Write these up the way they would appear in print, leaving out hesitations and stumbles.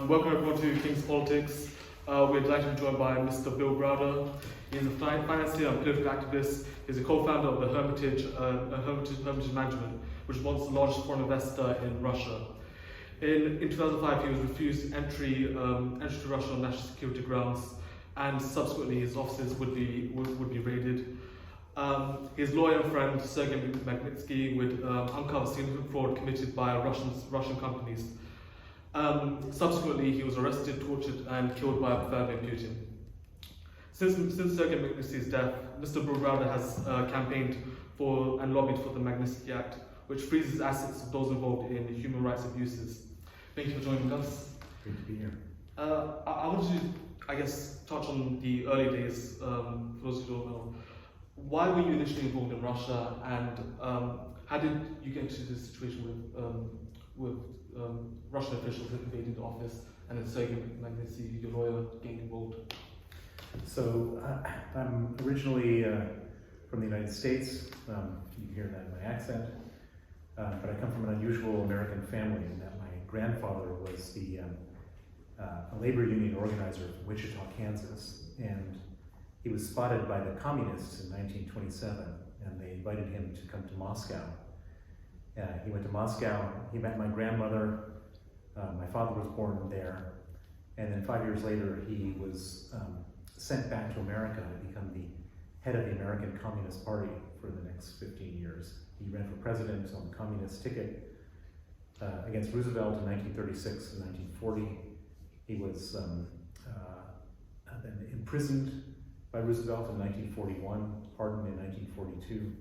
Welcome everyone to King's Politics. We're delighted to be joined by Mr. Bill Browder. He's a financier and political activist. He's a co-founder of the Hermitage Management, which is once the largest foreign investor in Russia. In 2005, he was refused entry to Russia on national security grounds, and subsequently his offices would be raided. His lawyer and friend Sergei Magnitsky would uncover significant fraud committed by Russian companies. Subsequently, he was arrested, tortured, and killed by Vladimir Putin. Since Sergei Magnitsky's death, Mr. Bill Browder has campaigned for and lobbied for the Magnitsky Act, which freezes assets of those involved in human rights abuses. Thank you for joining us. Great to be here. I wanted to, touch on the early days. For those who don't know, why were you initially involved in Russia, and how did you get into this situation with Russian officials invading the office, and then Sergei Magnitsky, your lawyer, getting involved? So I'm originally from the United States. You can hear that in my accent. But I come from an unusual American family in that my grandfather was a labor union organizer from Wichita, Kansas, and he was spotted by the communists in 1927, and they invited him to come to Moscow. He went to Moscow, he met my grandmother, my father was born there, and then 5 years later he was sent back to America to become the head of the American Communist Party for the next 15 years. He ran for president on the communist ticket against Roosevelt in 1936 and 1940. He was then imprisoned by Roosevelt in 1941, pardoned in 1942.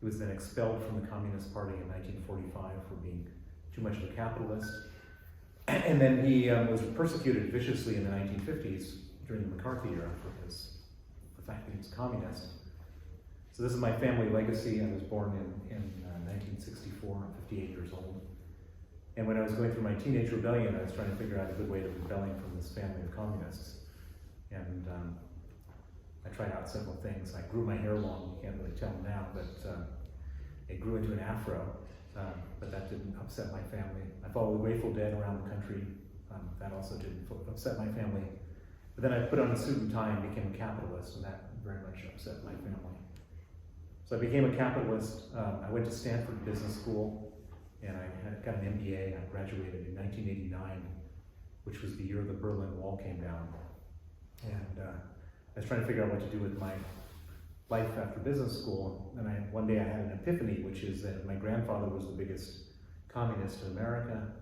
He was then expelled from the Communist Party in 1945 for being too much of a capitalist. And then he was persecuted viciously in the 1950s during the McCarthy era for the fact that he was communist. So this is my family legacy. I was born in 1964, I'm 58 years old. And when I was going through my teenage rebellion, I was trying to figure out a good way of rebelling from this family of communists. And I tried out several things. I grew my hair long, you can't really tell now, but it grew into an afro, but that didn't upset my family. I followed the Grateful Dead around the country. That also didn't upset my family. But then I put on a suit and tie and became a capitalist, and that very much upset my family. So I became a capitalist. I went to Stanford Business School, and I got an MBA. I graduated in 1989, which was the year the Berlin Wall came down. And I was trying to figure out what to do with my life after business school, and one day I had an epiphany, which is that my grandfather was the biggest communist in America,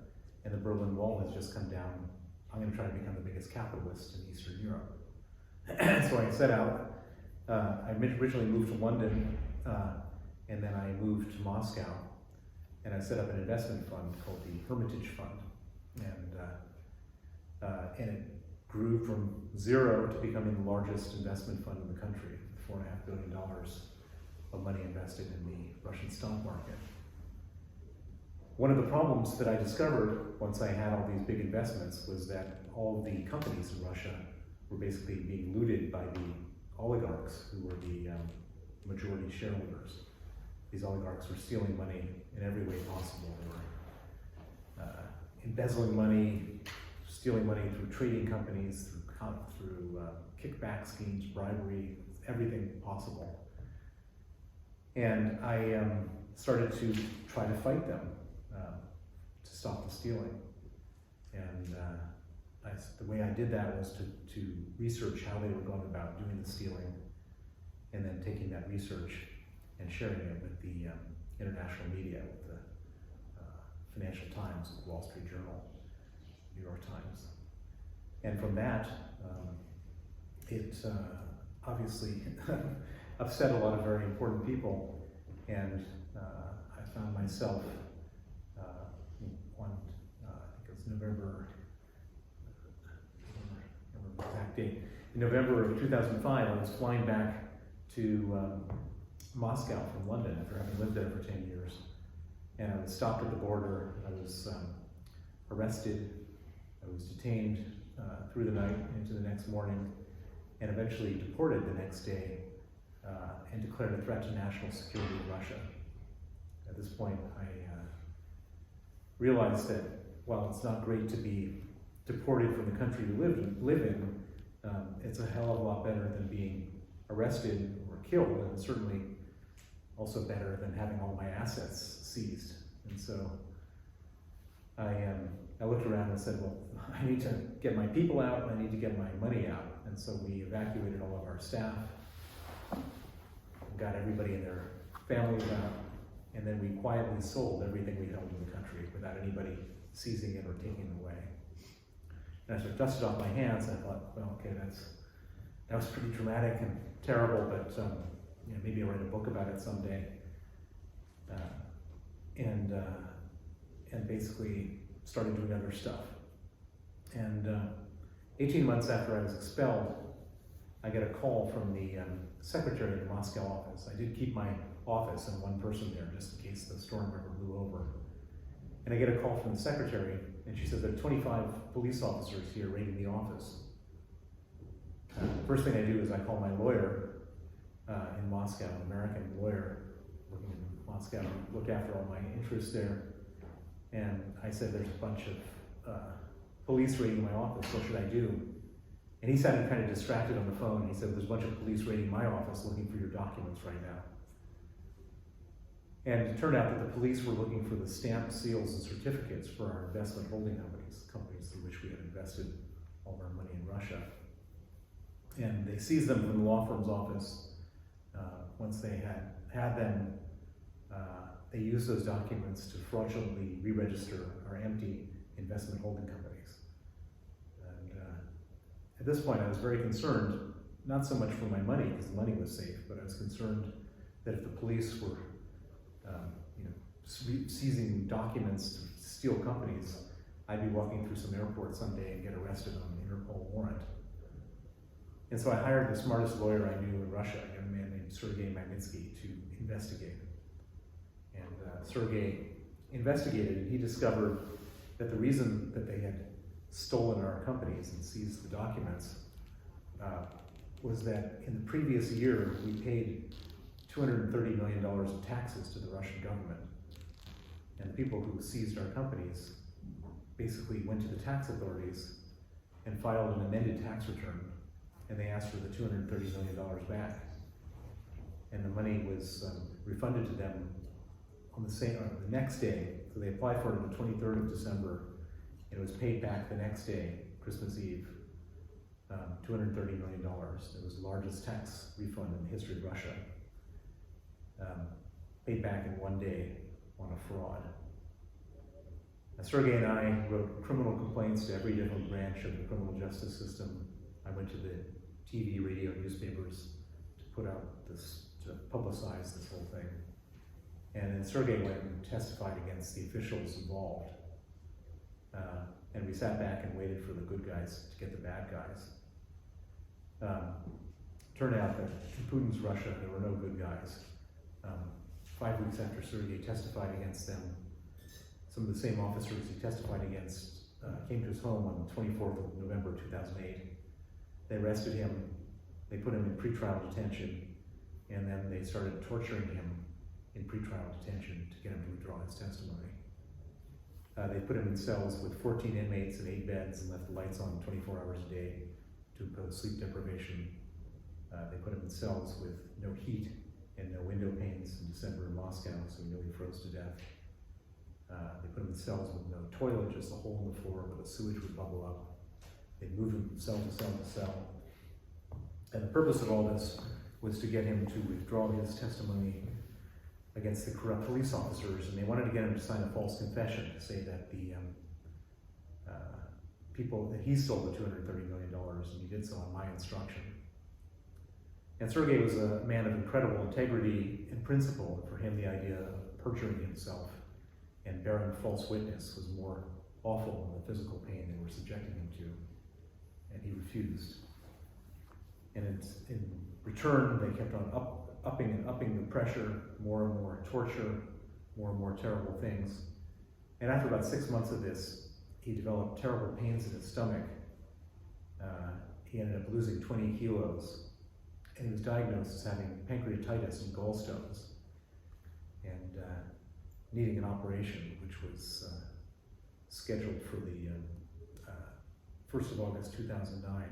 and the Berlin Wall has just come down. I'm going to try to become the biggest capitalist in Eastern Europe. So I set out. I originally moved to London, and then I moved to Moscow, and I set up an investment fund called the Hermitage Fund, and it grew from zero to becoming the largest investment fund in the country, $4.5 billion of money invested in the Russian stock market. One of the problems that I discovered once I had all these big investments was that all of the companies in Russia were basically being looted by the oligarchs who were the majority shareholders. These oligarchs were stealing money in every way possible. They were embezzling money, stealing money through trading companies, through kickback schemes, bribery, everything possible. And I started to try to fight them to stop the stealing. And the way I did that was to research how they were going about doing the stealing, and then taking that research and sharing it with the international media, with the Financial Times, the Wall Street Journal, New York Times. And from that, it obviously upset a lot of very important people, and I found myself I think it was November, exact date. In November of 2005, I was flying back to Moscow from London after having lived there for 10 years. And I was stopped at the border. I was arrested. I was detained through the night into the next morning, and eventually deported the next day and declared a threat to national security in Russia. At this point, I realized that while it's not great to be deported from the country you live in, it's a hell of a lot better than being arrested or killed, and certainly also better than having all my assets seized. And so I looked around and said, well, I need to get my people out, and I need to get my money out. And so we evacuated all of our staff, got everybody and their families out, and then we quietly sold everything we held in the country without anybody seizing it or taking it away. And I sort of dusted off my hands, and I thought, well, okay, that was pretty dramatic and terrible, but maybe I'll write a book about it someday. And basically started doing other stuff. And 18 months after I was expelled, I get a call from the secretary of the Moscow office. I did keep my office and one person there just in case the storm ever blew over. And I get a call from the secretary, and she says there are 25 police officers here raiding the office. First thing I do is I call my lawyer in Moscow, an American lawyer working in Moscow, to look after all my interests there. And I said, there's a bunch of police raiding my office, what should I do? And he sounded kind of distracted on the phone. He said, there's a bunch of police raiding my office looking for your documents right now. And it turned out that the police were looking for the stamps, seals, and certificates for our investment holding companies through which we had invested all of our money in Russia. And they seized them from the law firm's office. Once they had them, they used those documents to fraudulently re-register our empty investment holding companies. And at this point, I was very concerned, not so much for my money, because the money was safe, but I was concerned that if the police were seizing documents to steal companies, I'd be walking through some airport someday and get arrested on an Interpol warrant. And so I hired the smartest lawyer I knew in Russia, a young man named Sergei Magnitsky, to investigate. And Sergei investigated, and he discovered that the reason that they had stolen our companies and seized the documents was that in the previous year we paid $230 million in taxes to the Russian government. And the people who seized our companies basically went to the tax authorities and filed an amended tax return, and they asked for the $230 million back. And the money was refunded to them on the next day. So they applied for it on the 23rd of December, and it was paid back the next day, Christmas Eve, $230 million. It was the largest tax refund in the history of Russia. Paid back in one day on a fraud. Sergei and I wrote criminal complaints to every different branch of the criminal justice system. I went to the TV, radio, newspapers to put out to publicize this whole thing. And then Sergei went and testified against the officials involved. And we sat back and waited for the good guys to get the bad guys. Turned out that in Putin's Russia, there were no good guys. 5 weeks after Sergei testified against them, some of the same officers he testified against came to his home on the 24th of November 2008. They arrested him, they put him in pretrial detention, and then they started torturing him in pretrial detention to get him to withdraw his testimony. They put him in cells with 14 inmates and 8 beds and left the lights on 24 hours a day to impose sleep deprivation. They put him in cells with no heat and no window panes in December in Moscow, so he nearly froze to death. They put him in cells with no toilet, just a hole in the floor where the sewage would bubble up. They moved him from cell to cell to cell. And the purpose of all this was to get him to withdraw his testimony against the corrupt police officers, and they wanted to get him to sign a false confession to say that the that he stole the $230 million, and he did so on my instruction. And Sergei was a man of incredible integrity and principle. For him, the idea of perjuring himself and bearing false witness was more awful than the physical pain they were subjecting him to, and he refused. And in return, they kept on upping the pressure, more and more torture, more and more terrible things. And after about 6 months of this, he developed terrible pains in his stomach. He ended up losing 20 kilos, and he was diagnosed as having pancreatitis and gallstones, and needing an operation, which was scheduled for the 1st of August 2009.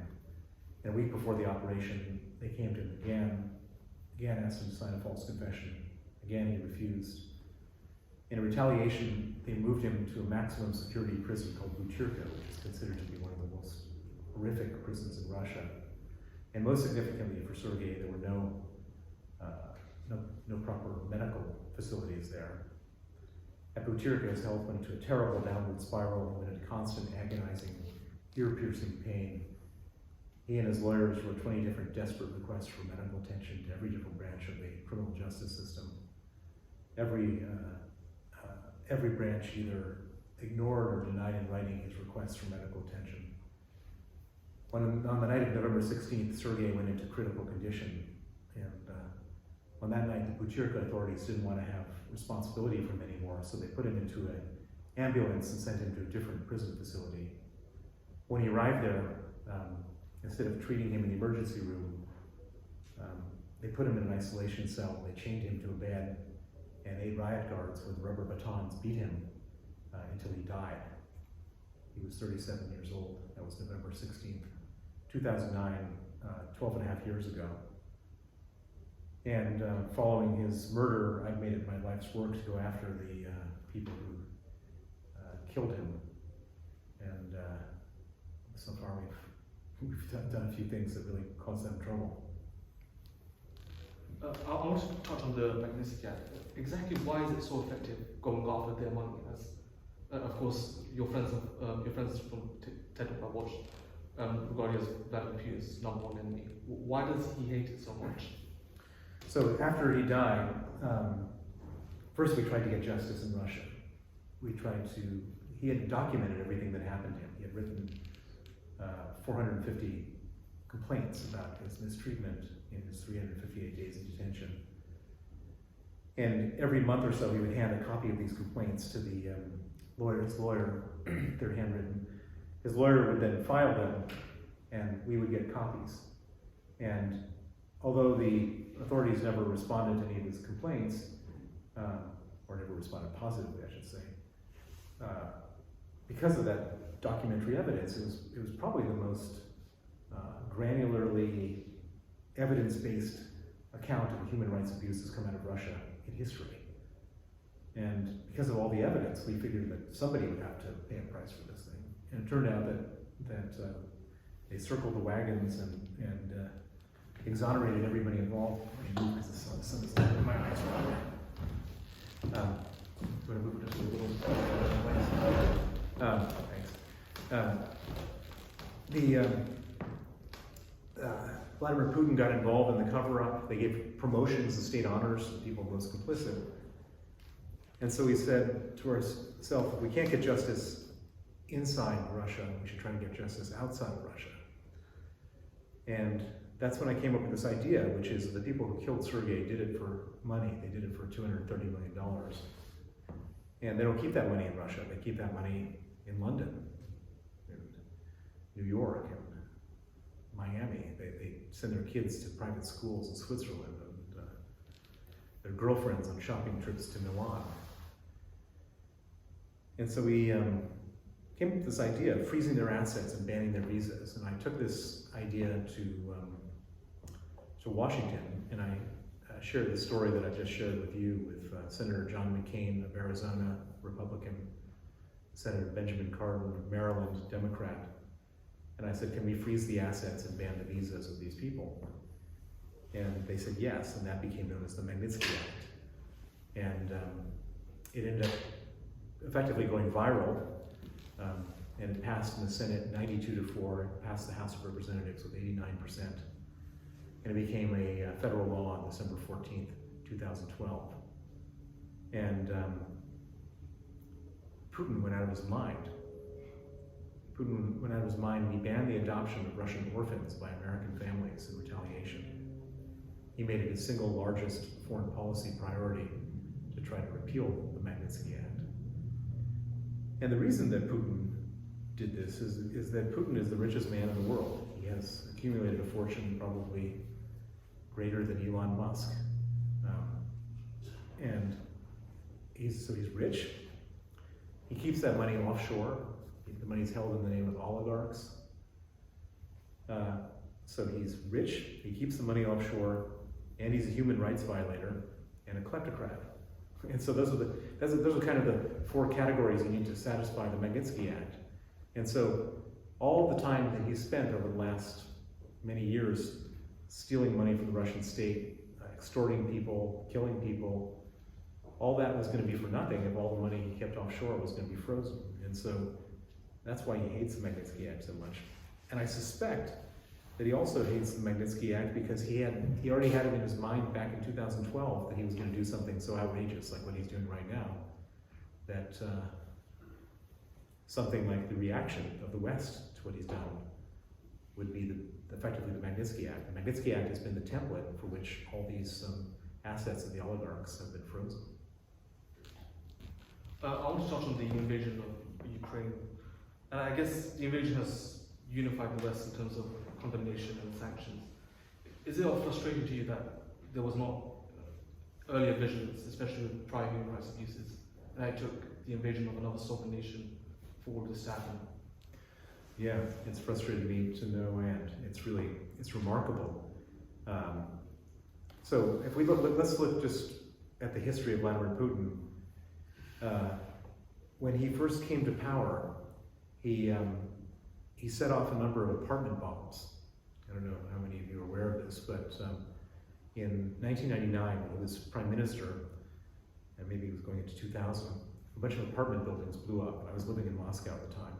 And a week before the operation, they came to him again asked him to sign a false confession. Again, he refused. In retaliation, they moved him to a maximum security prison called Butyrka, which is considered to be one of the most horrific prisons in Russia. And most significantly for Sergei, there were no proper medical facilities there. At Butyrka, his health went into a terrible downward spiral and went into constant agonizing, ear-piercing pain. He and his lawyers wrote 20 different desperate requests for medical attention to every different branch of the criminal justice system. Every branch either ignored or denied in writing his requests for medical attention. On the night of November 16th, Sergei went into critical condition, and on that night, the Butyrka authorities didn't want to have responsibility for him anymore, so they put him into an ambulance and sent him to a different prison facility. When he arrived there, instead of treating him in the emergency room, they put him in an isolation cell. They chained him to a bed, and 8 riot guards with rubber batons beat him until he died. He was 37 years old. That was November 16th, 2009, 12 and a half years ago. And following his murder, I've made it my life's work to go after the people who killed him. And so far we've done a few things that really caused them trouble. I want to touch on the Magnitsky Act. Exactly why is it so effective going after their money? As of course, your friends from TED Talk I watched regarding as Vladimir Putin's #1 enemy. Why does he hate it so much? So after he died, first we tried to get justice in Russia. He had documented everything that happened to him. He had written 450 complaints about his mistreatment in his 358 days in detention. And every month or so, he would hand a copy of these complaints to his lawyer, they're handwritten. His lawyer would then file them, and we would get copies. And although the authorities never responded to any of his complaints, or never responded positively, I should say, because of that documentary evidence, it was probably the most granularly evidence-based account of human rights abuses come out of Russia in history. And because of all the evidence, we figured that somebody would have to pay a price for this thing. And it turned out that they circled the wagons and exonerated everybody involved. Because the sun is lighting in my eyes right now. Do you want to move just a little? Thanks. Vladimir Putin got involved in the cover-up. They gave promotions and state honors to the people most complicit. And so we said to ourselves, if we can't get justice inside Russia, we should try to get justice outside of Russia. And that's when I came up with this idea, which is the people who killed Sergei did it for money. They did it for $230 million. And they don't keep that money in Russia. They keep that money in London, in New York, and Miami. They send their kids to private schools in Switzerland, and their girlfriends on shopping trips to Milan. And so we came up with this idea of freezing their assets and banning their visas. And I took this idea to Washington, and I shared the story that I just shared with you with Senator John McCain of Arizona, Republican, Senator Benjamin Cardin of Maryland, Democrat. And I said, can we freeze the assets and ban the visas of these people? And they said yes, and that became known as the Magnitsky Act. And it ended up effectively going viral, and it passed in the Senate 92-4, it passed the House of Representatives with 89%. And it became a federal law on December 14th, 2012. And Putin went out of his mind. Putin went out of his mind. He banned the adoption of Russian orphans by American families in retaliation. He made it his single largest foreign policy priority to try to repeal the Magnitsky Act. And the reason that Putin did this is that Putin is the richest man in the world. He has accumulated a fortune probably greater than Elon Musk. And he's rich. He keeps that money offshore. The money's held in the name of oligarchs So he's rich, he keeps the money offshore, and he's a human rights violator and a kleptocrat. And so those are kind of the four categories you need to satisfy the Magnitsky Act. And so all the time that he spent over the last many years stealing money from the Russian state, extorting people, killing people, all that was going to be for nothing if all the money he kept offshore was going to be frozen. And so that's why he hates the Magnitsky Act so much. And I suspect that he also hates the Magnitsky Act because he already had it in his mind back in 2012 that he was going to do something so outrageous like what he's doing right now, that something like the reaction of the West to what he's done would be effectively the Magnitsky Act. The Magnitsky Act has been the template for which all these assets of the oligarchs have been frozen. I want to touch on the invasion of Ukraine. And I guess the invasion has unified the West in terms of condemnation and sanctions. Is it all frustrating to you that there was not earlier vigilance, especially with prior human rights abuses, and it took the invasion of another sovereign nation for all this to happen? Yeah, it's frustrating me to no end. It's remarkable. So if we let's look just at the history of Vladimir Putin. When he first came to power, he set off a number of apartment bombs. I don't know how many of you are aware of this, but in 1999, when he was prime minister, and maybe he was going into 2000, a bunch of apartment buildings blew up. I was living in Moscow at the time.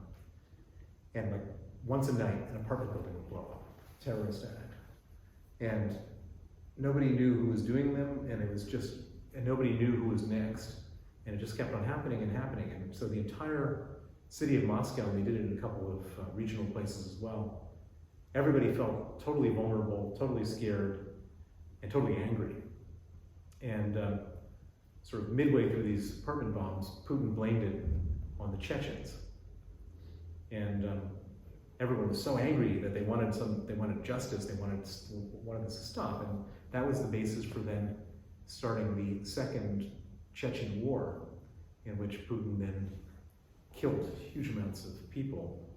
And like once a night, an apartment building would blow up, terrorist attack. And nobody knew who was doing them, and nobody knew who was next. And it just kept on happening and happening. And so the entire city of Moscow, and they did it in a couple of regional places as well, everybody felt totally vulnerable, totally scared, and totally angry. And sort of midway through these apartment bombs, Putin blamed it on the Chechens. And everyone was so angry that they wanted justice, they wanted this to stop. And that was the basis for then starting the Second Chechen War, in which Putin then killed huge amounts of people.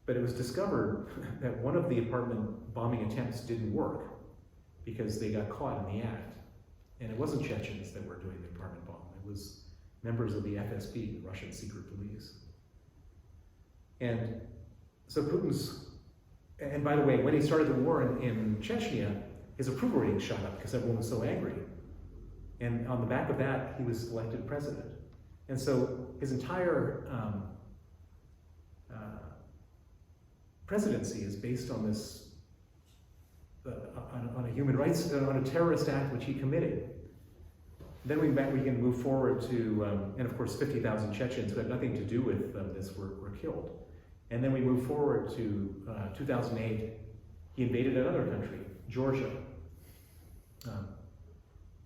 But it was discovered that one of the apartment bombing attempts didn't work because they got caught in the act. And it wasn't Chechens that were doing the apartment bomb, it was members of the FSB, the Russian secret police. And so and by the way, when he started the war in Chechnya, his approval rating shot up because everyone was so angry. And on the back of that, he was elected president. And so his entire presidency is based on this, on a human rights, on a terrorist act which he committed. Then we can move forward to, and of course 50,000 Chechens who had nothing to do with this were killed. And then we move forward to 2008, he invaded another country, Georgia.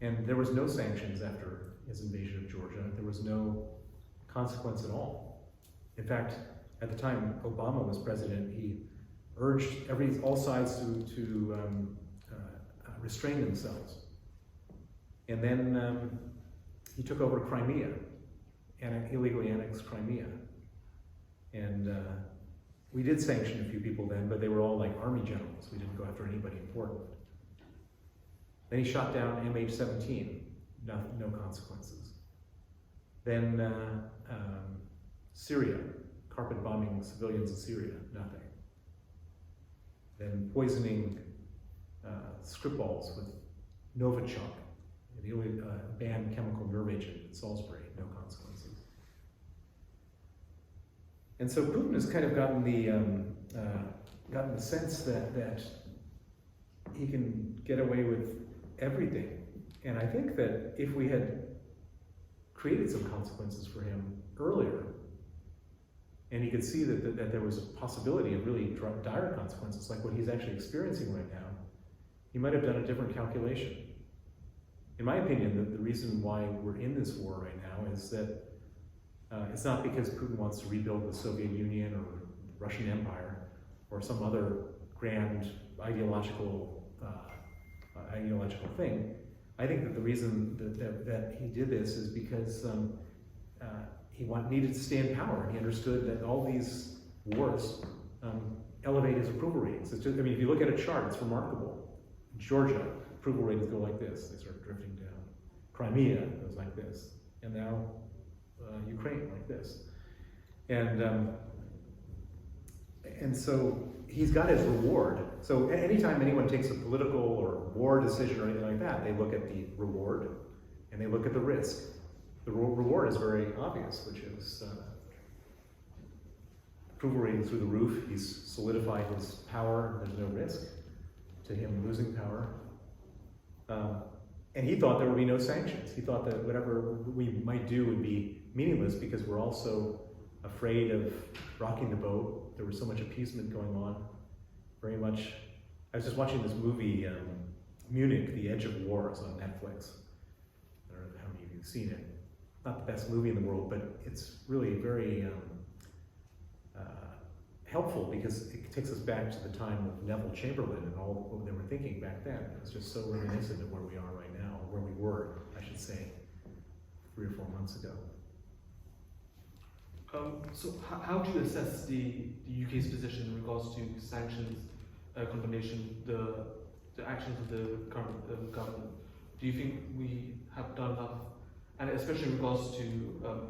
And there was no sanctions after his invasion of Georgia. There was no consequence at all. In fact, at the time Obama was president, he urged all sides to restrain themselves. And then he took over Crimea and illegally annexed Crimea. And we did sanction a few people then, but they were all like army generals. We didn't go after anybody important. Then he shot down MH17, no consequences. Then Syria, carpet bombing civilians in Syria, nothing. Then poisoning Skripals with Novichok, the only banned chemical nerve agent in Salisbury, no consequences. And so Putin has kind of gotten the sense that he can get away with everything. And I think that if we had created some consequences for him earlier, and he could see that there was a possibility of really dire consequences, like what he's actually experiencing right now, he might have done a different calculation. In my opinion, the reason why we're in this war right now is that it's not because Putin wants to rebuild the Soviet Union or the Russian Empire or some other grand ideological thing. I think that the reason that he did this is because he needed to stay in power. He understood that all these wars elevate his approval ratings. It's just, I mean, if you look at a chart, it's remarkable. In Georgia, approval ratings go like this, they start drifting down. Crimea goes like this, and now Ukraine like this. And so he's got his reward. So anytime anyone takes a political or war decision or anything like that, they look at the reward and they look at the risk. The reward is very obvious, which is approval rating through the roof. He's solidified his power. There's no risk to him losing power. And he thought there would be no sanctions. He thought that whatever we might do would be meaningless because we're all so afraid of rocking the boat. There was so much appeasement going on. Very much. I was just watching this movie, Munich, The Edge of War. It's on Netflix. I don't know how many of you have seen it. Not the best movie in the world, but it's really very helpful because it takes us back to the time of Neville Chamberlain and all what they were thinking back then. It's just so reminiscent of where we are right now, or where we were, I should say, 3 or 4 months ago. So how do you assess the UK's position in regards to sanctions, condemnation, the actions of the current government? Do you think we have done enough, and especially in regards to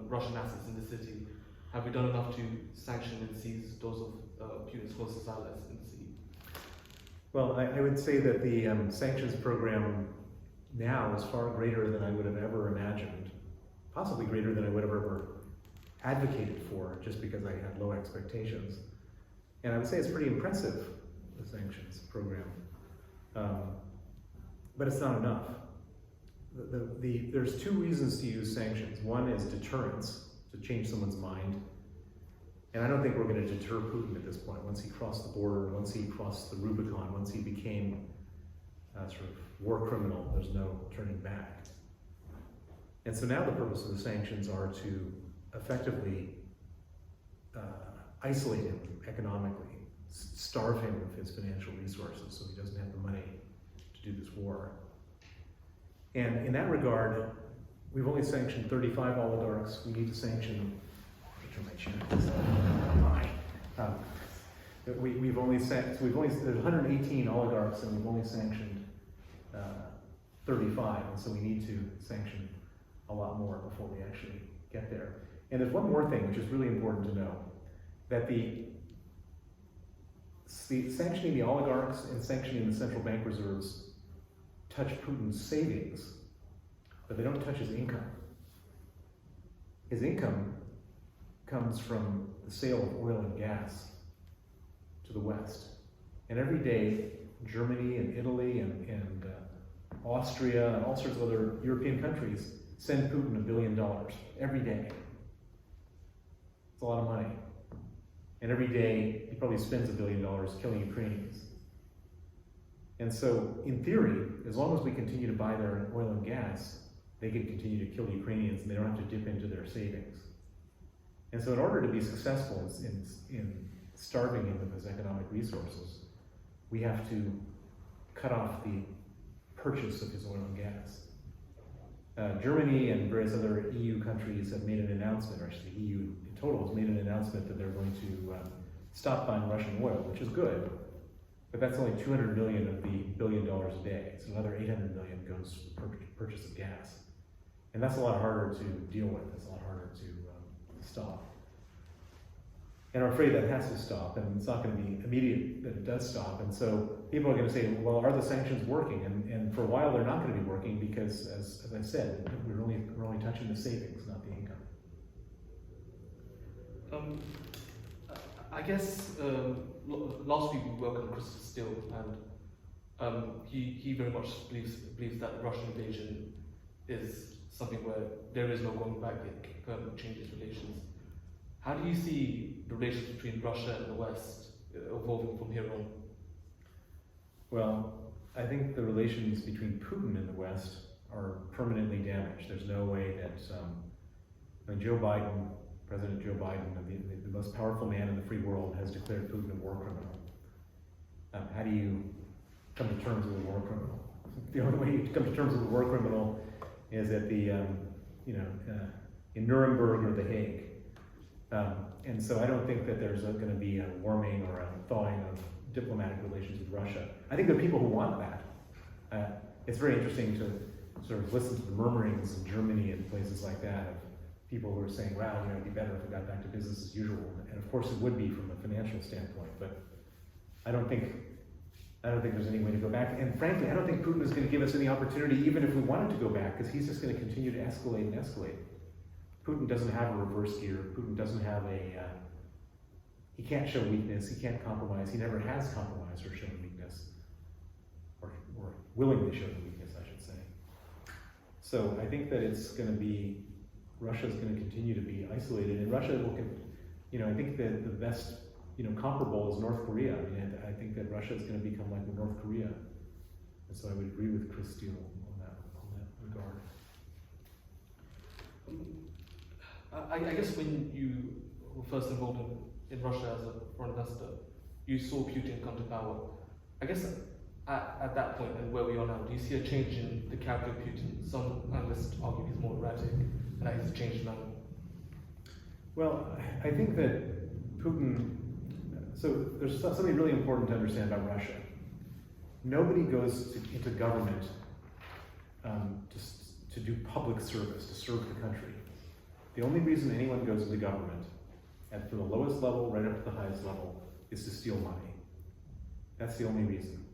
Russian assets in the city, have we done enough to sanction and seize those of Putin's closest allies in the city? Well, I would say that the sanctions program now is far greater than I would have ever imagined, possibly greater than I would have ever advocated for, just because I had low expectations. And I would say it's pretty impressive, the sanctions program. But it's not enough. There's 2 reasons to use sanctions. One is deterrence, to change someone's mind. And I don't think we're going to deter Putin at this point. Once he crossed the border, once he crossed the Rubicon, once he became a sort of war criminal, there's no turning back. And so now the purpose of the sanctions are to effectively isolate him economically, starve him of his financial resources so he doesn't have the money to do this war. And in that regard, we've only sanctioned 35 oligarchs. We need to sanction, there's 118 oligarchs and we've only sanctioned 35, and so we need to sanction a lot more before we actually get there. And there's one more thing which is really important to know, that the sanctioning the oligarchs and sanctioning the central bank reserves touch Putin's savings, but they don't touch his income. His income comes from the sale of oil and gas to the West. And every day, Germany and Italy and Austria and all sorts of other European countries send Putin $1 billion every day. It's a lot of money. And every day, he probably spends $1 billion killing Ukrainians. And so, in theory, as long as we continue to buy their oil and gas, they can continue to kill Ukrainians and they don't have to dip into their savings. And so in order to be successful in starving him of his economic resources, we have to cut off the purchase of his oil and gas. Germany and various other EU countries have made an announcement, or actually the EU in total has made an announcement that they're going to stop buying Russian oil, which is good, but that's only 200 million of the $1 billion a day. So another 800 million goes to purchase of gas. And that's a lot harder to deal with, it's a lot harder to stop. And I'm afraid that has to stop, and it's not going to be immediate that it does stop. And so people are going to say, well, are the sanctions working? And for a while they're not going to be working because, as I said, we're only touching the savings, not the income. I guess last week we welcomed Christopher Steele, and he very much believes that the Russian invasion is something where there is no going back, it permanently changes relations. How do you see the relations between Russia and the West evolving from here on? Well, I think the relations between Putin and the West are permanently damaged. There's no way that President Joe Biden, the most powerful man in the free world, has declared Putin a war criminal. How do you come to terms with a war criminal? The only way you come to terms with a war criminal is at the, in Nuremberg or The Hague. And so I don't think that there's going to be a warming or a thawing of diplomatic relations with Russia. I think there are people who want that. It's very interesting to sort of listen to the murmurings in Germany and places like that of people who are saying, wow, it'd be better if we got back to business as usual. And of course it would be from a financial standpoint, but I don't think there's any way to go back. And frankly, I don't think Putin is going to give us any opportunity, even if we wanted to go back, because he's just going to continue to escalate and escalate. Putin doesn't have a reverse gear. Putin doesn't have he can't show weakness. He can't compromise. He never has compromised or shown weakness, or willingly shown weakness, I should say. So I think that Russia's going to continue to be isolated, and Russia will, I think that the best, comparable is North Korea. I mean, I think that Russia is going to become like North Korea, and so I would agree with Chris Steele on that regard. I guess when you were first involved in Russia as a foreign investor, you saw Putin come to power. I guess at that point and where we are now, do you see a change in the character of Putin? Some analysts argue he's more erratic and that he's changed now. Well, I think that Putin, so there's something really important to understand about Russia. Nobody goes into government to do public service, to serve the country. The only reason anyone goes into government, from the lowest level right up to the highest level, is to steal money. That's the only reason.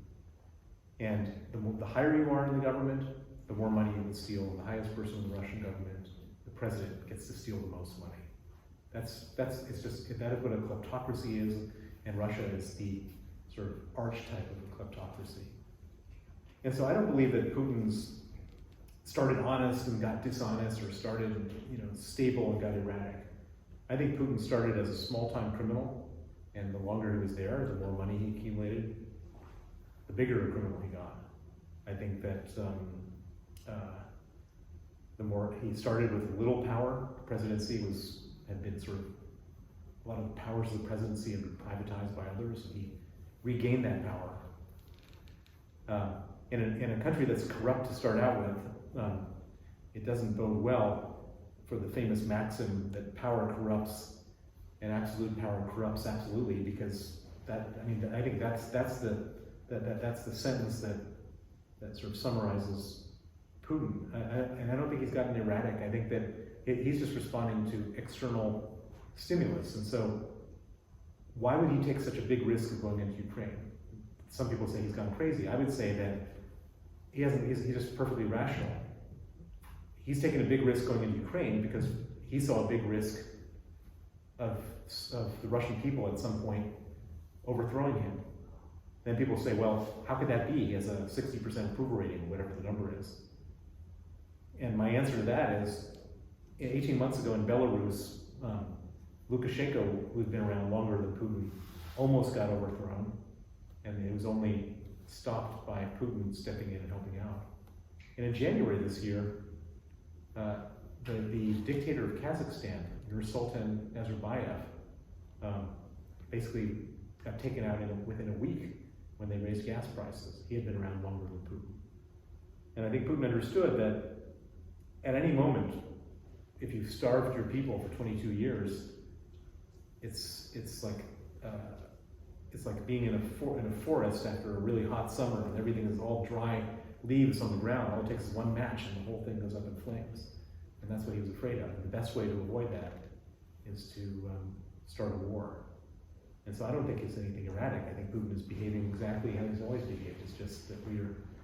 And the higher you are in the government, the more money you will steal. And the highest person in the Russian government, the president, gets to steal the most money. That is what a kleptocracy is, and Russia is the sort of archetype of a kleptocracy. And so I don't believe that Putin's started honest and got dishonest, or started stable and got erratic. I think Putin started as a small-time criminal, and the longer he was there, the more money he accumulated, the bigger a criminal he got. I think that the more he started with little power, the presidency had been sort of, a lot of the powers of the presidency had been privatized by others, and he regained that power. In a country that's corrupt to start out with, it doesn't bode well for the famous maxim that power corrupts and absolute power corrupts absolutely, because I think that's the sentence that sort of summarizes Putin. And I don't think he's gotten erratic. I think that he's just responding to external stimulus. And so why would he take such a big risk of going into Ukraine? Some people say he's gone crazy. I would say that he's just perfectly rational. He's taken a big risk going into Ukraine because he saw a big risk of the Russian people at some point overthrowing him. Then people say, well, how could that be? He has a 60% approval rating, whatever the number is. And my answer to that is, 18 months ago in Belarus, Lukashenko, who's been around longer than Putin, almost got overthrown, and it was only stopped by Putin stepping in and helping out. And in January this year, the dictator of Kazakhstan, Nursultan Nazarbayev, basically got taken out within a week when they raised gas prices. He had been around longer than Putin. And I think Putin understood that at any moment, if you've starved your people for 22 years, it's like being in a forest after a really hot summer and everything is all dry leaves on the ground. All it takes is one match and the whole thing goes up in flames. And that's what he was afraid of. And the best way to avoid that is to start a war. And so I don't think it's anything erratic. I think Putin is behaving exactly how he's always behaved. It's just that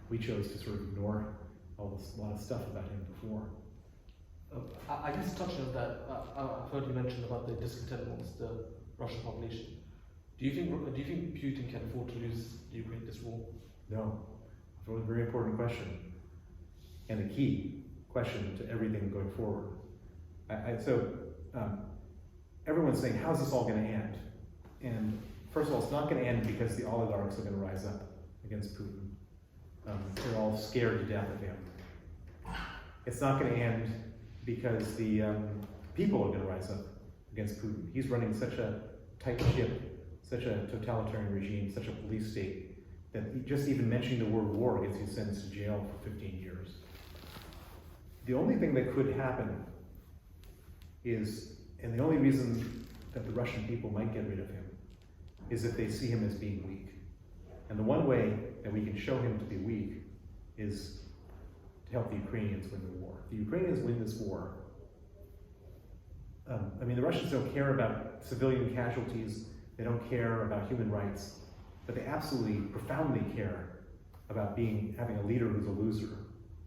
we chose to sort of ignore a lot of stuff about him before. I guess touching on that, I've heard you mention about the discontent amongst the Russian population. Do you think Putin can afford to lose Ukraine this war? No. It's a very important question, and a key question to everything going forward. Everyone's saying, how's this all going to end? And first of all, it's not going to end because the oligarchs are going to rise up against Putin. They're all scared to death of him. It's not going to end because the people are going to rise up against Putin. He's running such a tight ship, such a totalitarian regime, such a police state, that just even mentioning the word war gets you sentenced to jail for 15 years. The only thing that could happen is, and the only reason that the Russian people might get rid of him is if they see him as being weak. And the one way that we can show him to be weak is to help the Ukrainians win the war. If the Ukrainians win this war, the Russians don't care about civilian casualties, they don't care about human rights, but they absolutely, profoundly care about having a leader who's a loser,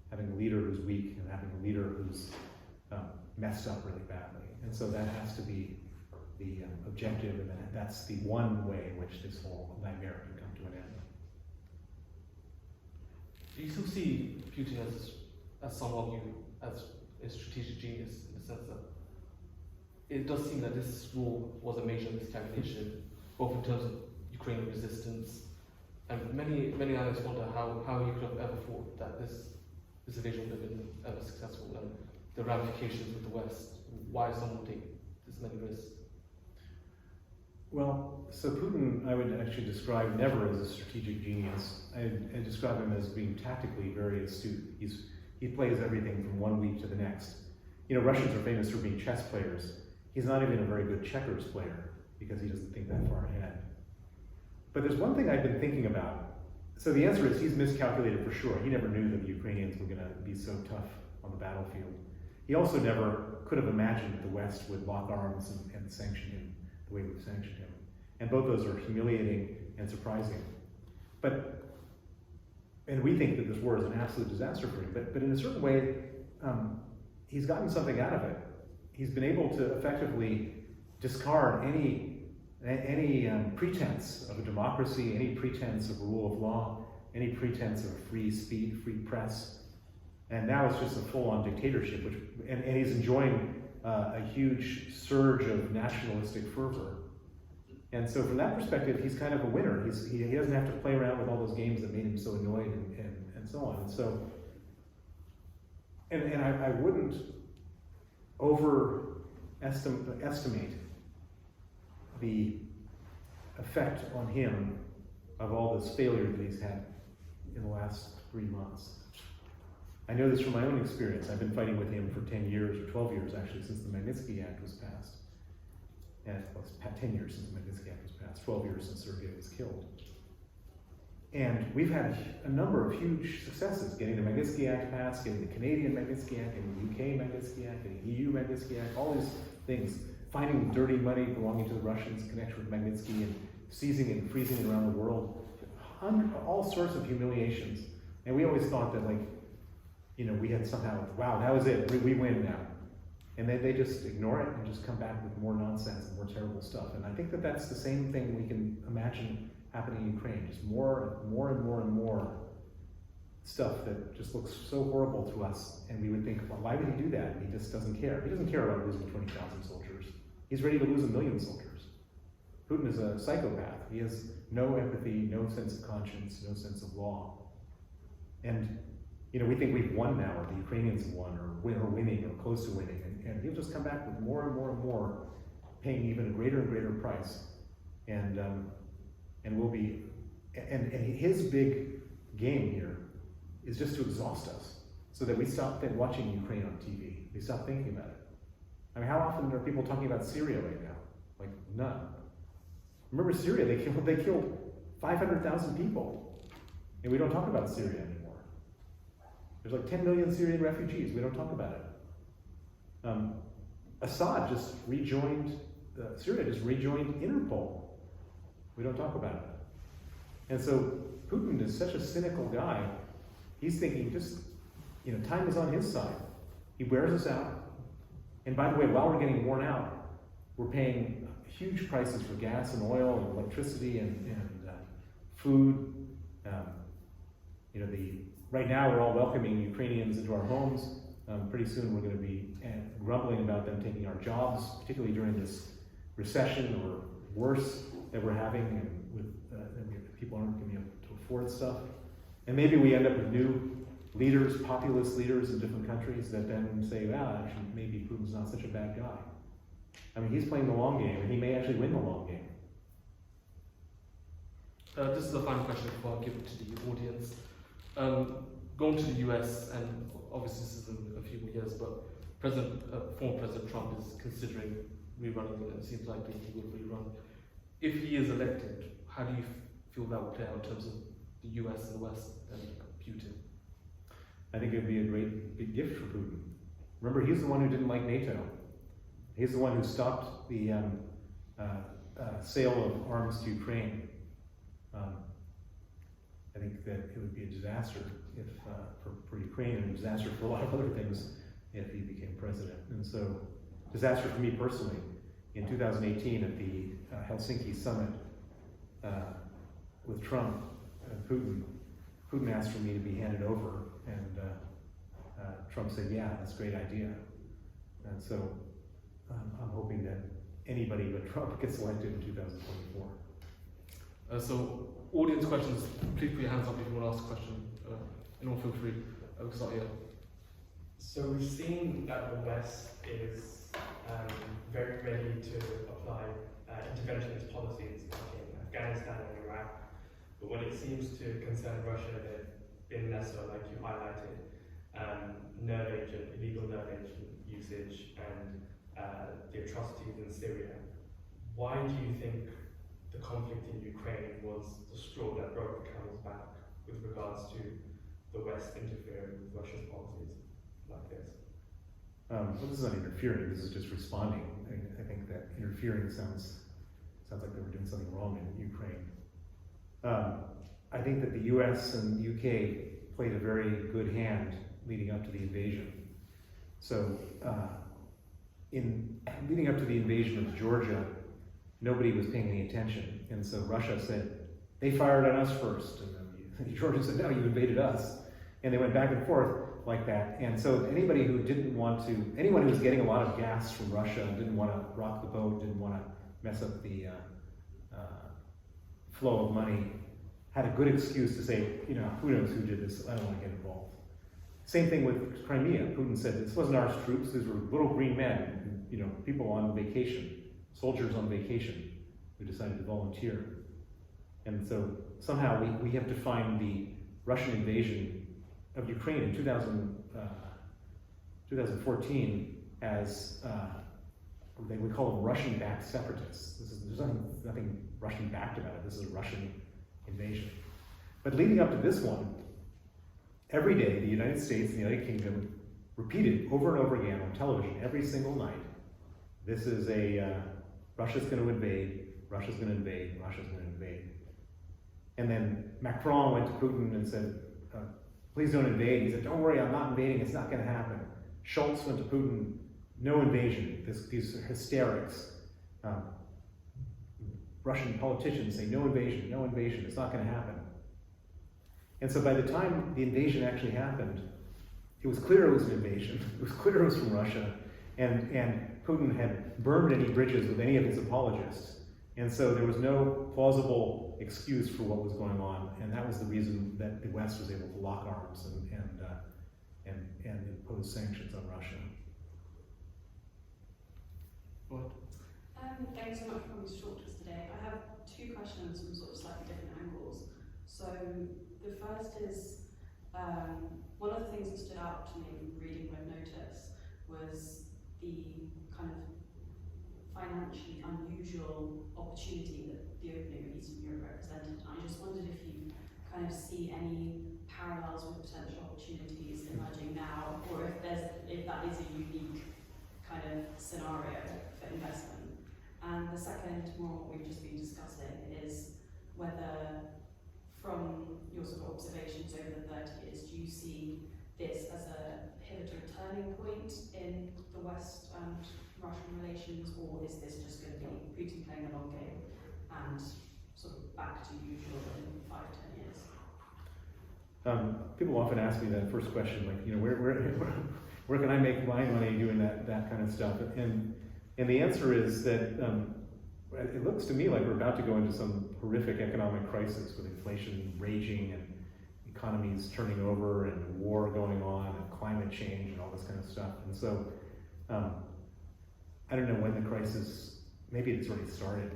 having a leader who's weak, and having a leader who's messed up really badly. And so that has to be the objective, and that's the one way in which this whole nightmare can come to an end. Do you still see Putin as someone as a strategic genius, in the sense that it does seem that this war was a major miscalculation, both in terms of Ukrainian resistance, and many analysts wonder how he could have ever thought that this invasion would have been ever successful, and the ramifications with the West. Why someone take this many risks? Well, so Putin, I would actually describe never as a strategic genius. I describe him as being tactically very astute. He plays everything from one week to the next. Russians are famous for being chess players. He's not even a very good checkers player because he doesn't think that far ahead. But there's one thing I've been thinking about. So the answer is he's miscalculated for sure. He never knew that the Ukrainians were going to be so tough on the battlefield. He also never could have imagined that the West would lock arms and sanction him the way we've sanctioned him. And both those are humiliating and surprising. And we think that this war is an absolute disaster for him, but in a certain way, he's gotten something out of it. He's been able to effectively discard any pretense of a democracy, any pretense of rule of law, any pretense of free speech, free press. And now it's just a full-on dictatorship, and he's enjoying a huge surge of nationalistic fervor. And so from that perspective, he's kind of a winner. He doesn't have to play around with all those games that made him so annoyed and so on. And so, and I wouldn't overestimate the effect on him of all this failure that he's had in the last 3 months. I know this from my own experience. I've been fighting with him for 10 years, or 12 years actually, since the Magnitsky Act was passed. And well, it's 10 years since the Magnitsky Act was passed, 12 years since Sergei was killed. And we've had a number of huge successes, getting the Magnitsky Act passed, getting the Canadian Magnitsky Act, getting the UK Magnitsky Act, getting the EU Magnitsky Act, all these things, finding dirty money belonging to the Russians in connection with Magnitsky and seizing and freezing it around the world, all sorts of humiliations. And we always thought that, we had somehow, wow, that was it, we win now. And they just ignore it and just come back with more nonsense and more terrible stuff. And I think that that's the same thing we can imagine happening in Ukraine. Just more and more stuff that just looks so horrible to us. And we would think, well, why would he do that? He just doesn't care. He doesn't care about losing 20,000 soldiers. He's ready to lose 1 million soldiers. Putin is a psychopath. He has no empathy, no sense of conscience, no sense of law. And we think we've won now, or the Ukrainians have won, or winning, or close to winning, and he'll just come back with more and more, paying even a greater and greater price, and we'll be, and his big game here is just to exhaust us, so that we stop watching Ukraine on TV. We stop thinking about it. I mean, how often are people talking about Syria right now? Like none. Remember Syria? They killed 500,000 people, and we don't talk about Syria anymore. There's like 10 million Syrian refugees. We don't talk about it. Assad just rejoined, Syria just rejoined Interpol. We don't talk about it. And so Putin is such a cynical guy. He's thinking time is on his side. He wears us out. And by the way, while we're getting worn out, we're paying huge prices for gas and oil and electricity and food. Right now, we're all welcoming Ukrainians into our homes. Pretty soon, we're going to be grumbling about them taking our jobs, particularly during this recession or worse that we're having, and people aren't going to be able to afford stuff. And maybe we end up with new leaders, populist leaders in different countries that then say, actually, maybe Putin's not such a bad guy. I mean, he's playing the long game, and he may actually win the long game. This is the final question before I give it to the audience. Going to the US, and obviously this is in a few more years, but former President Trump is considering rerunning it. It seems like he would rerun. If he is elected, how do you feel that will play out in terms of the US and the West and Putin? I think it would be a great big gift for Putin. Remember, he's the one who didn't like NATO. He's the one who stopped the sale of arms to Ukraine. I think that it would be a disaster if, for Ukraine, and a disaster for a lot of other things if he became president. And so, disaster for me personally. In 2018 at the Helsinki summit with Trump and Putin asked for me to be handed over, and Trump said, yeah, that's a great idea. And so I'm hoping that anybody but Trump gets elected in 2024. So, audience questions, please put your hands up if you want to ask a question. Anyone feel free. We'll start here. So we've seen that the West is very ready to apply interventionist policies like in Afghanistan and Iraq, but when it seems to concern Russia, they've been less so, like you highlighted, nerve agent, illegal nerve agent usage, and the atrocities in Syria. Why do you think the conflict in Ukraine was the straw that broke the camel's back with regards to the West interfering with Russia's policies like this? Well, this is not interfering, this is just responding. I think that interfering sounds like they were doing something wrong in Ukraine. I think that the US and UK played a very good hand leading up to the invasion. So, in leading up to the invasion of Georgia, nobody was paying any attention. And so Russia said, they fired on us first. And then Georgia said, no, you invaded us. And they went back and forth like that. And so anybody who anyone who was getting a lot of gas from Russia and didn't want to rock the boat, didn't want to mess up the flow of money, had a good excuse to say, who knows who did this, I don't want to get involved. Same thing with Crimea. Putin said, this wasn't our troops, these were little green men, people on vacation, soldiers on vacation who decided to volunteer. And so somehow we have defined the Russian invasion of Ukraine in 2014 as, we call them Russian-backed separatists. There's nothing Russian-backed about it. This is a Russian invasion. But leading up to this one, every day the United States and the United Kingdom repeated over and over again on television every single night, this is Russia's going to invade, Russia's going to invade, Russia's going to invade. And then Macron went to Putin and said, please don't invade. He said, don't worry, I'm not invading, it's not going to happen. Schultz went to Putin, no invasion, these hysterics. Russian politicians say, no invasion, it's not going to happen. And so by the time the invasion actually happened, it was clear it was an invasion, it was clear it was from Russia, and Putin had burned any bridges with any of his apologists. And so there was no plausible excuse for what was going on, and that was the reason that the West was able to lock arms and impose sanctions on Russia. What? Thanks so much for coming to talk to us today. I have two questions from sort of slightly different angles. So the first is, one of the things that stood out to me reading Red Notice was the kind of financially unusual opportunity that the opening of Eastern Europe represented. And I just wondered if you kind of see any parallels with potential opportunities emerging now, or if that is a unique kind of scenario for investment. And the second, more what we've just been discussing, is whether, from your sort of observations over the 30 years, do you see this as a pivotal turning point in the West and Russian relations, or is this just going to be Putin playing a long game and sort of back to usual in 5-10 years? People often ask me that first question, like, where can I make my money doing that kind of stuff? And the answer is that it looks to me like we're about to go into some horrific economic crisis with inflation raging and economies turning over and a war going on and climate change and all this kind of stuff. And so I don't know when the crisis, maybe it's already started.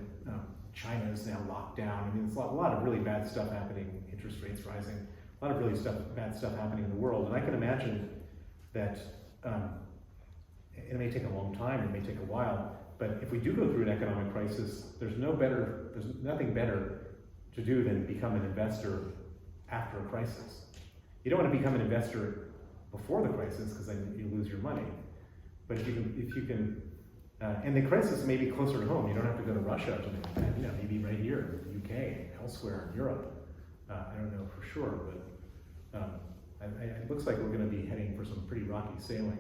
China is now locked down. I mean, there's a lot of really bad stuff happening, interest rates rising, a lot of really bad stuff happening in the world. And I can imagine that it may take a long time, it may take a while, But if we do go through an economic crisis, there's nothing better to do than become an investor after a crisis. You don't want to become an investor before the crisis because then you lose your money. But if you can, and the crisis may be closer to home. You don't have to go to Russia to make that. You know, maybe right here in the UK, elsewhere in Europe. I don't know for sure, but it looks like we're going to be heading for some pretty rocky sailing.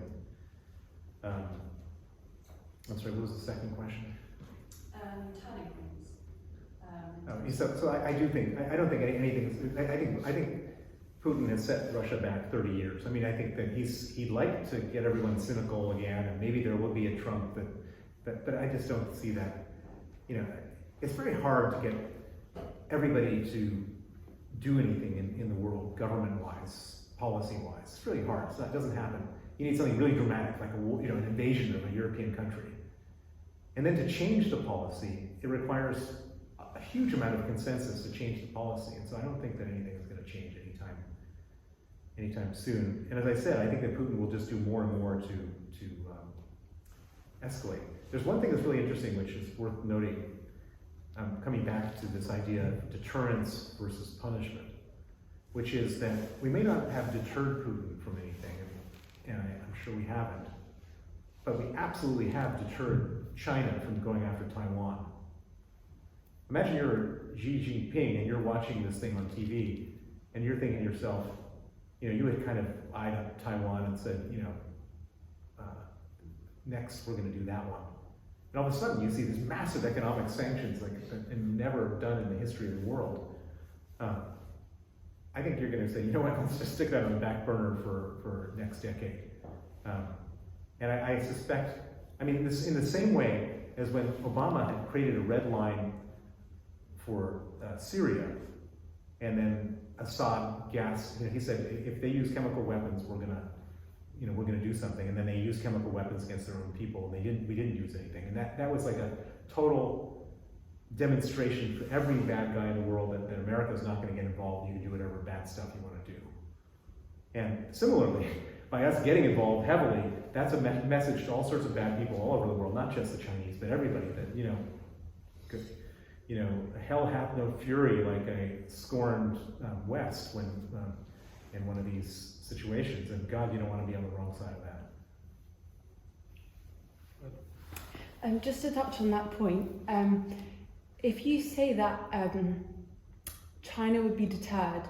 I'm sorry, what was the second question? Turning points. So I do think, I don't think anything, I think Putin has set Russia back 30 years. I mean, I think that he'd like to get everyone cynical again, and maybe there will be a Trump, but I just don't see that. You know, it's very hard to get everybody to do anything in the world, government-wise, policy-wise. It's really hard. It doesn't happen. You need something really dramatic, like an invasion of a European country. And then to change the policy, it requires a huge amount of consensus to change the policy. And so I don't think that anything is going to change anytime soon. And as I said, I think that Putin will just do more and more to escalate. There's one thing that's really interesting, which is worth noting, coming back to this idea of deterrence versus punishment, which is that we may not have deterred Putin from anything, and I'm sure we haven't, but we absolutely have deterred China from going after Taiwan. Imagine you're Xi Jinping and you're watching this thing on TV, and you're thinking to yourself, you know, you had kind of eyed up Taiwan and said, you know, next we're going to do that one. And all of a sudden you see these massive economic sanctions like never done in the history of the world. I think you're going to say, you know what, let's just stick that on the back burner for next decade. And I suspect, I mean, this in the same way as when Obama had created a red line for Syria, and then Assad gassed, you know, he said, if they use chemical weapons, we're gonna do something. And then they used chemical weapons against their own people, and we didn't use anything. And that was like a total demonstration for every bad guy in the world that America's not gonna get involved. You can do whatever bad stuff you wanna do. And similarly, by us getting involved heavily, that's a message to all sorts of bad people all over the world, not just the Chinese, but everybody, that, hell hath no fury like a scorned West when in one of these situations. And God, you don't want to be on the wrong side of that. Just to touch on that point, if you say that China would be deterred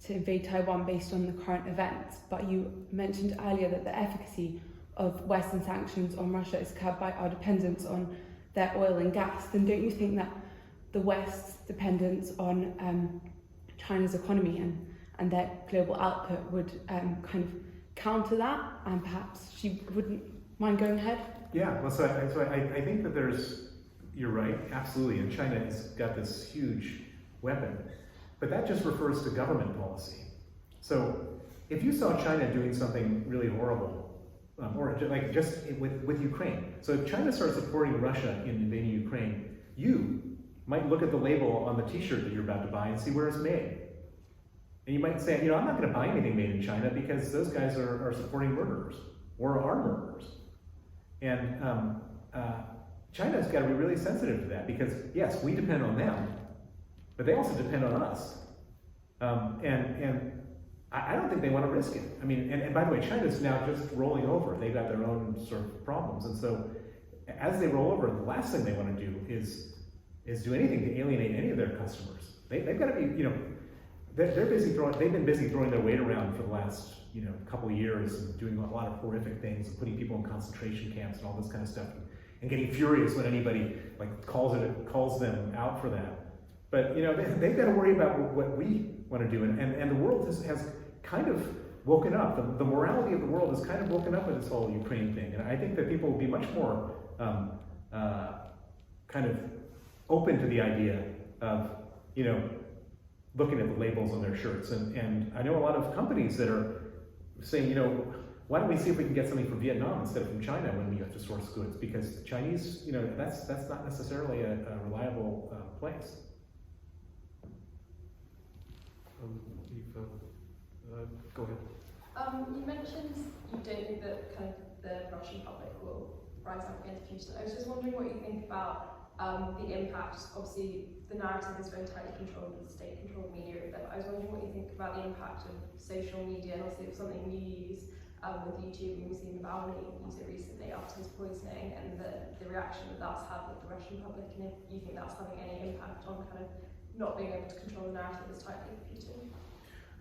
to invade Taiwan based on the current events, but you mentioned earlier that the efficacy of Western sanctions on Russia is curbed by our dependence on their oil and gas, then don't you think that the West's dependence on China's economy and their global output would kind of counter that, and perhaps she wouldn't mind going ahead? Yeah, well, so I think that you're right, absolutely, and China has got this huge weapon, but that just refers to government policy. So if you saw China doing something really horrible, or like just with Ukraine, so if China starts supporting Russia in invading Ukraine, you might look at the label on the t-shirt that you're about to buy and see where it's made. And you might say, I'm not going to buy anything made in China because those guys are supporting murderers or are murderers. And China's got to be really sensitive to that because, yes, we depend on them, but they also depend on us. And I don't think they want to risk it. I mean, and by the way, China's now just rolling over. They've got their own sort of problems. And so as they roll over, the last thing they want to do is do anything to alienate any of their customers. They've got to be, they're busy they've been busy throwing their weight around for the last, couple of years and doing a lot of horrific things and putting people in concentration camps and all this kind of stuff and getting furious when anybody calls them out for that. But, they've got to worry about what we want to do. And the world has kind of woken up. The morality of the world has kind of woken up with this whole Ukraine thing. And I think that people will be much more kind of open to the idea of, looking at the labels on their shirts. And I know a lot of companies that are saying, why don't we see if we can get something from Vietnam instead of from China when we have to source goods? Because Chinese, that's not necessarily a reliable place. Go ahead. You mentioned you don't think that kind of the Russian public will rise up against Putin. I was just wondering what you think about the impact. Obviously, the narrative is very tightly controlled with state-controlled media, but I was wondering what you think about the impact of social media, and also it's something you use with YouTube. We've seen Navalny use it recently after his poisoning, and the reaction that that's had with the Russian public, and if you think that's having any impact on kind of not being able to control the narrative as tightly with Putin.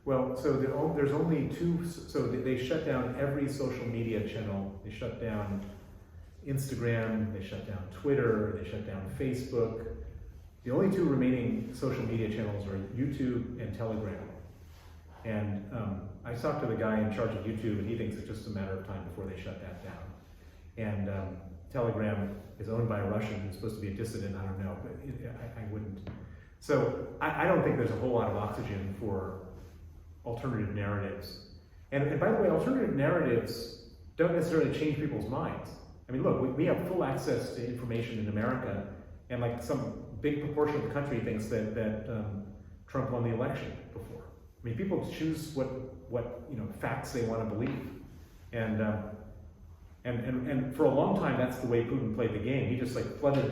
Well, so there's only two, so they shut down every social media channel. They shut down Instagram, they shut down Twitter, they shut down Facebook. The only two remaining social media channels are YouTube and Telegram. And I talked to the guy in charge of YouTube, and he thinks it's just a matter of time before they shut that down. And Telegram is owned by a Russian who's supposed to be a dissident, I don't know, but I wouldn't. So I don't think there's a whole lot of oxygen for alternative narratives. And by the way, alternative narratives don't necessarily change people's minds. I mean, look, we have full access to information in America, and like some big proportion of the country thinks that Trump won the election before. I mean, people choose what facts they want to believe, and for a long time that's the way Putin played the game. He just like flooded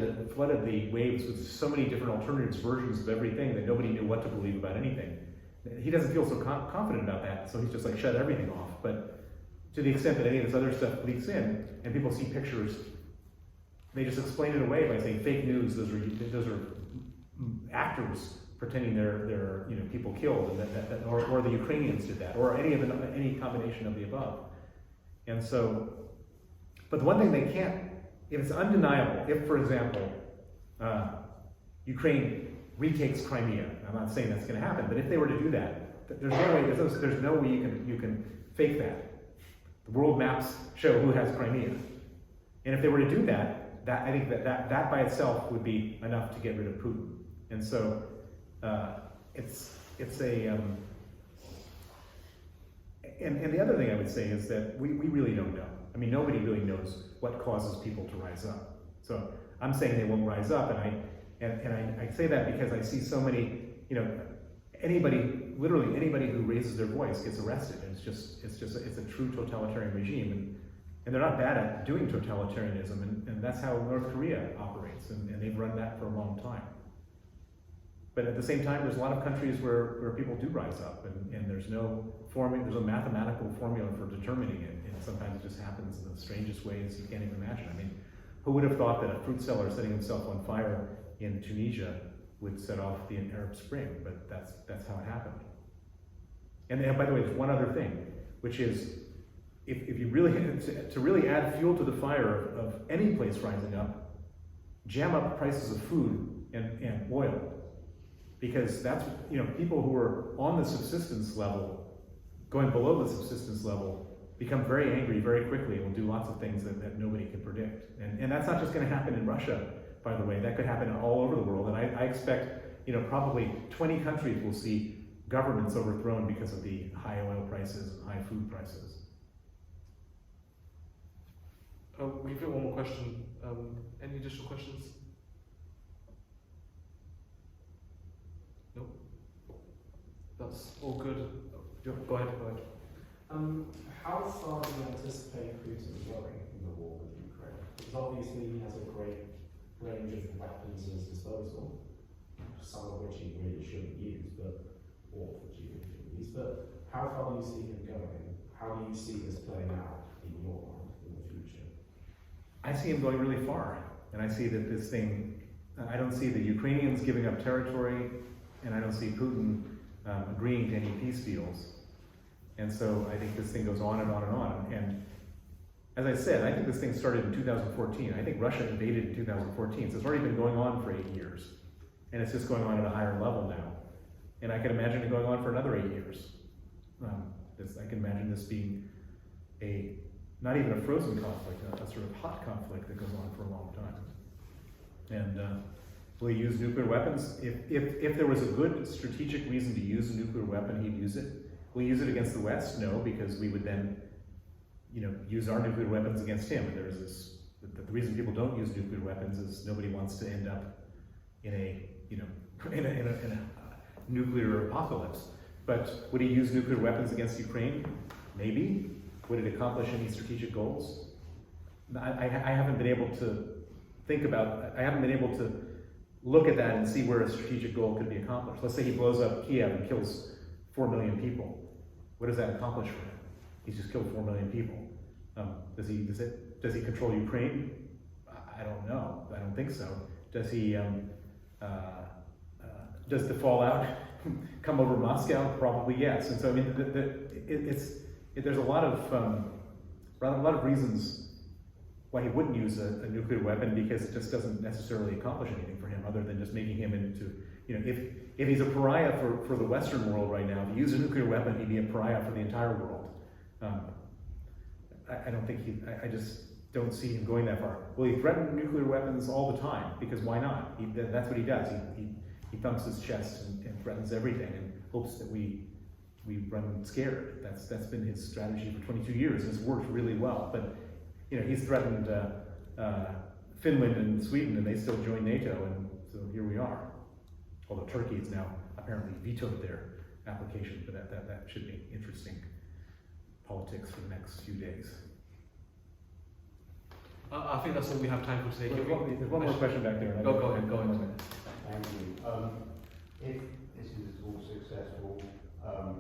the waves with so many different alternatives, versions of everything that nobody knew what to believe about anything. He doesn't feel so confident about that, so he's just like shut everything off. But to the extent that any of this other stuff leaks in, and people see pictures, they just explain it away by saying fake news. Those are actors pretending they're people killed, and or the Ukrainians did that, or any combination of the above. And so, but the one thing they can't, if it's undeniable, if for example Ukraine retakes Crimea, I'm not saying that's going to happen, but if they were to do that, there's no way you can fake that. The world maps show who has Crimea, and if they were to do that, I think that by itself would be enough to get rid of Putin. And so it's a and the other thing I would say is that we really don't know. I mean, nobody really knows what causes people to rise up. So I'm saying they won't rise up, and I say that because I see so many, literally anybody who raises their voice gets arrested. And it's a true totalitarian regime, and they're not bad at doing totalitarianism, and that's how North Korea operates, and they've run that for a long time. But at the same time, there's a lot of countries where people do rise up, and there's no mathematical formula for determining it, and sometimes it just happens in the strangest ways you can't even imagine. I mean, who would have thought that a fruit seller setting himself on fire in Tunisia would set off the Arab Spring? But that's how it happened. And by the way, there's one other thing, which is if you really to really add fuel to the fire of any place rising up, jam up prices of food and oil, because that's people who are on the subsistence level, going below the subsistence level, become very angry very quickly and will do lots of things that nobody can predict. And that's not just going to happen in Russia, by the way. That could happen all over the world. And I expect, probably 20 countries will see governments overthrown because of the high oil prices and high food prices. We've got one more question. Any additional questions? Nope. That's all good. Go ahead. How far do you anticipate Putin going in the war with Ukraine? Because obviously he has a great range of weapons at his disposal, some of which he really shouldn't use, or which he really shouldn't use. But how far do you see him going? How do you see this playing out in your mind in the future? I see him going really far, and I see that this thing, I don't see the Ukrainians giving up territory, and I don't see Putin agreeing to any peace deals. And so I think this thing goes on and on and on. And as I said, I think this thing started in 2014. I think Russia invaded in 2014, so it's already been going on for 8 years. And it's just going on at a higher level now. And I can imagine it going on for another 8 years. I can imagine this being not even a frozen conflict, a sort of hot conflict that goes on for a long time. And will he use nuclear weapons? If there was a good strategic reason to use a nuclear weapon, he'd use it. Will he use it against the West? No, because we would then, use our nuclear weapons against him. And there's this. The reason people don't use nuclear weapons is nobody wants to end up in a nuclear apocalypse. But would he use nuclear weapons against Ukraine? Maybe. Would it accomplish any strategic goals? I haven't been able to think about, I haven't been able to look at that and see where a strategic goal could be accomplished. Let's say he blows up Kiev and kills 4 million people. What does that accomplish for him? He's just killed 4 million people. Does he control Ukraine? I don't know. I don't think so. Does he? Does the fallout come over Moscow? Probably yes. And so I mean, there's a lot of reasons why he wouldn't use a nuclear weapon, because it just doesn't necessarily accomplish anything for him other than just making him into, you know, if he's a pariah for the Western world right now, if he used a nuclear weapon, he'd be a pariah for the entire world. I don't think I just don't see him going that far. Will he threaten nuclear weapons all the time? Because why not? That's what he does. He thumps his chest and threatens everything and hopes that we run scared. That's been his strategy for 22 years, and it's worked really well. But you know, he's threatened Finland and Sweden, and they still join NATO, and so here we are. Although Turkey has now apparently vetoed their application, but that should be interesting politics for the next few days. I think that's all we have time for today. There's one more question back there. Go ahead. Thank you. If this is all successful, are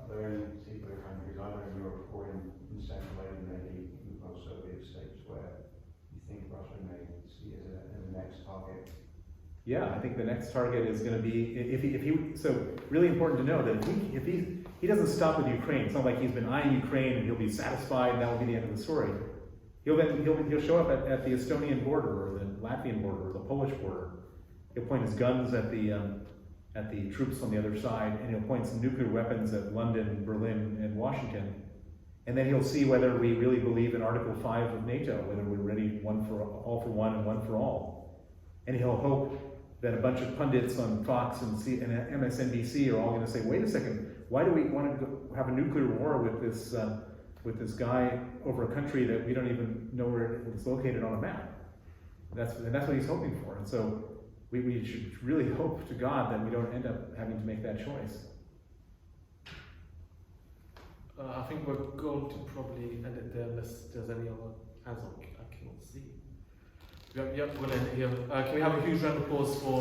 there any particular countries, either in Europe or in Central Asia, maybe in the post-Soviet states, where you think Russia may see as a next target? Yeah, I think the next target is going to be, if he so really important to know that if he doesn't stop with Ukraine. It's not like he's been eyeing Ukraine and he'll be satisfied and that will be the end of the story. He'll show up at the Estonian border or the Latvian border or the Polish border. He'll point his guns at the troops on the other side, and he'll point some nuclear weapons at London, Berlin, and Washington. And then he'll see whether we really believe in Article 5 of NATO, whether we're ready all for one and one for all. And he'll hope that a bunch of pundits on Fox and MSNBC are all going to say, wait a second, why do we want to have a nuclear war with this guy over a country that we don't even know where it's located on a map? That's what he's hoping for. And so we should really hope to God that we don't end up having to make that choice. I think we're going to probably end it there unless there's any other hands on. I cannot see. Yep, we'll end it here. Can we have a huge round of applause for